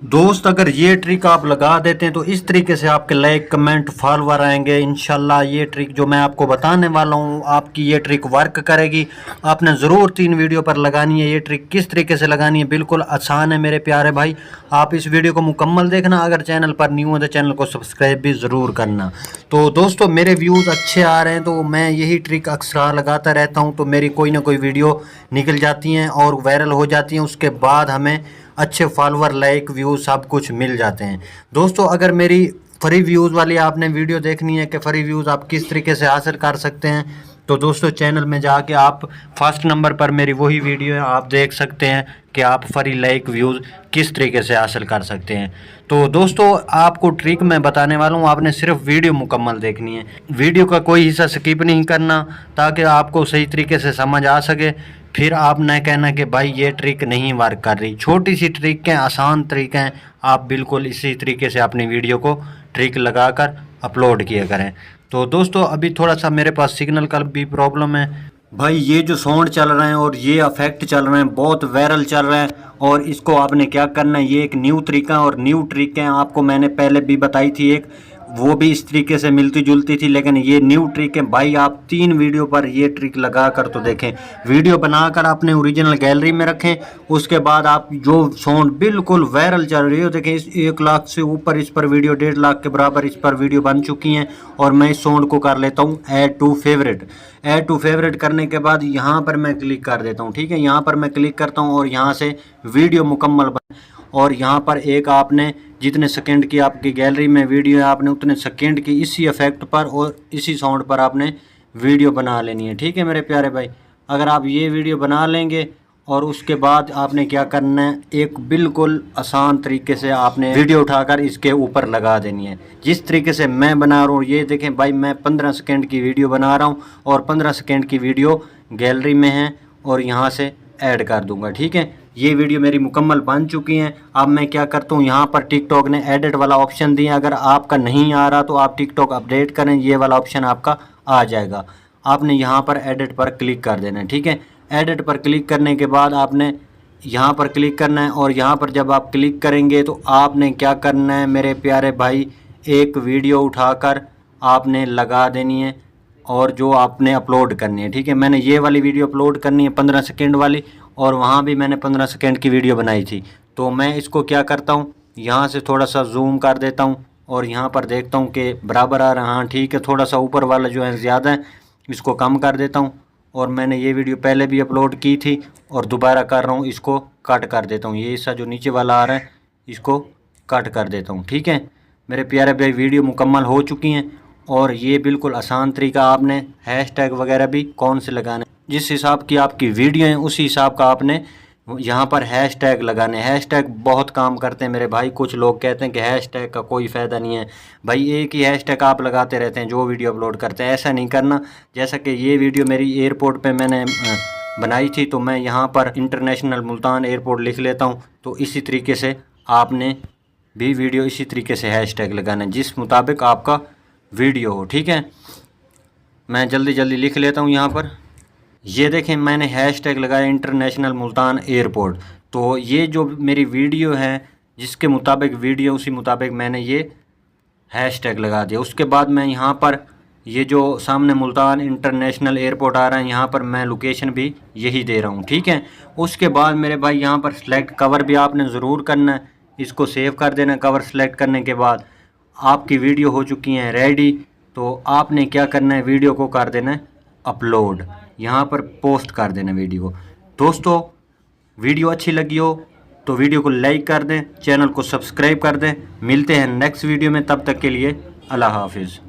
दोस्त अगर ये ट्रिक आप लगा देते हैं तो इस तरीके से आपके लाइक कमेंट फॉलोवर आएंगे। इंशाल्लाह ये ट्रिक जो मैं आपको बताने वाला हूँ आपकी ये ट्रिक वर्क करेगी। आपने ज़रूर 3 वीडियो पर लगानी है। ये ट्रिक किस तरीके से लगानी है बिल्कुल आसान है मेरे प्यारे भाई। आप इस वीडियो को मुकम्मल देखना। अगर चैनल पर न्यू है तो चैनल को सब्सक्राइब भी ज़रूर करना। तो दोस्तों मेरे व्यूज़ अच्छे आ रहे हैं तो मैं यही ट्रिक अक्सर लगाता रहता हूँ, तो मेरी कोई ना कोई वीडियो निकल जाती हैं और वायरल हो जाती हैं। उसके बाद हमें अच्छे फॉलोवर लाइक व्यूज़ सब कुछ मिल जाते हैं। दोस्तों अगर मेरी फ्री व्यूज़ वाली आपने वीडियो देखनी है कि फ्री व्यूज़ आप किस तरीके से हासिल कर सकते हैं, तो दोस्तों चैनल में जाके आप फर्स्ट नंबर पर मेरी वही वीडियो है, आप देख सकते हैं कि आप फ्री लाइक व्यूज़ किस तरीके से हासिल कर सकते हैं। तो दोस्तों आपको ट्रिक मैं बताने वाला हूँ, आपने सिर्फ वीडियो मुकम्मल देखनी है। वीडियो का कोई हिस्सा स्किप नहीं करना ताकि आपको सही तरीके से समझ आ सके। फिर आप न कहना कि भाई ये ट्रिक नहीं वर्क कर रही। छोटी सी ट्रिक है, आसान तरीके हैं, आप बिल्कुल इसी तरीके से अपनी वीडियो को ट्रिक लगाकर अपलोड किया करें। तो दोस्तों अभी थोड़ा सा मेरे पास सिग्नल का भी प्रॉब्लम है भाई। ये जो साउंड चल रहे हैं और ये इफेक्ट चल रहे हैं बहुत वायरल चल रहे हैं, और इसको आपने क्या करना है, ये एक न्यू तरीका है और न्यू ट्रिक है। आपको मैंने पहले भी बताई थी एक, वो भी इस तरीके से मिलती जुलती थी, लेकिन ये न्यू ट्रिक है भाई। आप 3 वीडियो पर ये ट्रिक लगा कर तो देखें। वीडियो बनाकर अपने ओरिजिनल गैलरी में रखें, उसके बाद आप जो साउंड बिल्कुल वायरल चल रही हो, देखें इस 1 लाख से ऊपर इस पर वीडियो, 1.5 लाख के बराबर इस पर वीडियो बन चुकी हैं। और मैं इस साउंड को कर लेता हूँ add to favourite. Add to favourite करने के बाद यहाँ पर मैं क्लिक कर देता हूँ, ठीक है। यहाँ पर मैं क्लिक करता हूँ और यहाँ से वीडियो मुकम्मल बन, और यहाँ पर एक आपने जितने सेकंड की आपकी गैलरी में वीडियो है आपने उतने सेकंड की इसी इफेक्ट पर और इसी साउंड पर आपने वीडियो बना लेनी है, ठीक है मेरे प्यारे भाई। अगर आप ये वीडियो बना लेंगे और उसके बाद आपने क्या करना है, एक बिल्कुल आसान तरीके से आपने वीडियो उठाकर इसके ऊपर लगा देनी है। जिस तरीके से मैं बना रहा हूँ, ये देखें भाई मैं 15 सेकंड की वीडियो बना रहा हूँ और 15 सेकंड की वीडियो गैलरी में है और यहाँ से ऐड कर दूंगा, ठीक है। ये वीडियो मेरी मुकम्मल बन चुकी हैं। अब मैं क्या करता हूँ, यहाँ पर टिकटॉक ने एडिट वाला ऑप्शन दिया। अगर आपका नहीं आ रहा तो आप टिकटॉक अपडेट करें, ये वाला ऑप्शन आपका आ जाएगा। आपने यहाँ पर एडिट पर क्लिक कर देना है, ठीक है। एडिट पर क्लिक करने के बाद आपने यहाँ पर क्लिक करना है, और यहाँ पर जब आप क्लिक करेंगे तो आपने क्या करना है मेरे प्यारे भाई, एक वीडियो उठाकर आपने लगा देनी है और जो आपने अपलोड करनी है, ठीक है। मैंने ये वाली वीडियो अपलोड करनी है 15 सेकंड वाली, और वहाँ भी मैंने 15 सेकंड की वीडियो बनाई थी। तो मैं इसको क्या करता हूँ, यहाँ से थोड़ा सा जूम कर देता हूँ और यहाँ पर देखता हूँ कि बराबर आ रहा है, हाँ ठीक है। थोड़ा सा ऊपर वाला जो है ज़्यादा है, इसको कम कर देता हूँ। और मैंने ये वीडियो पहले भी अपलोड की थी और दोबारा कर रहा हूँ, इसको कट कर देता हूँ। ये हिस्सा जो नीचे वाला आ रहा है इसको कट कर देता हूँ, ठीक है मेरे प्यारे भाई। वीडियो मुकम्मल हो चुकी हैं और ये बिल्कुल आसान तरीका। आपने हैशटैग वगैरह भी कौन से लगाने, जिस हिसाब की आपकी वीडियो है उसी हिसाब का आपने यहाँ पर हैशटैग लगाने। हैशटैग बहुत काम करते हैं मेरे भाई। कुछ लोग कहते हैं कि हैशटैग का कोई फ़ायदा नहीं है भाई, एक ही हैशटैग आप लगाते रहते हैं जो वीडियो अपलोड करते हैं। ऐसा नहीं करना। जैसा कि ये वीडियो मेरी एयरपोर्ट पे मैंने बनाई थी, तो मैं यहाँ पर इंटरनेशनल मुल्तान एयरपोर्ट लिख लेता हूँ। तो इसी तरीके से आपने भी वीडियो इसी तरीके से हैशटैग लगाना है जिस मुताबिक आपका वीडियो हो, ठीक है। मैं जल्दी जल्दी लिख लेता हूँ यहाँ पर। ये देखें मैंने हैशटैग लगाया इंटरनेशनल मुल्तान एयरपोर्ट। तो ये जो मेरी वीडियो है जिसके मुताबिक वीडियो, उसी मुताबिक मैंने ये हैशटैग लगा दिया। उसके बाद मैं यहाँ पर ये जो सामने मुल्तान इंटरनेशनल एयरपोर्ट आ रहा है, यहाँ पर मैं लोकेशन भी यही दे रहा हूँ, ठीक है। उसके बाद मेरे भाई यहाँ पर सिलेक्ट कवर भी आपने ज़रूर करना है, इसको सेव कर देना। कवर सेलेक्ट करने के बाद आपकी वीडियो हो चुकी है रेडी। तो आपने क्या करना है, वीडियो को कर देना है अपलोड, यहाँ पर पोस्ट कर देना वीडियो को। दोस्तों वीडियो अच्छी लगी हो तो वीडियो को लाइक कर दें, चैनल को सब्सक्राइब कर दें। मिलते हैं नेक्स्ट वीडियो में, तब तक के लिए अल्लाह हाफिज़।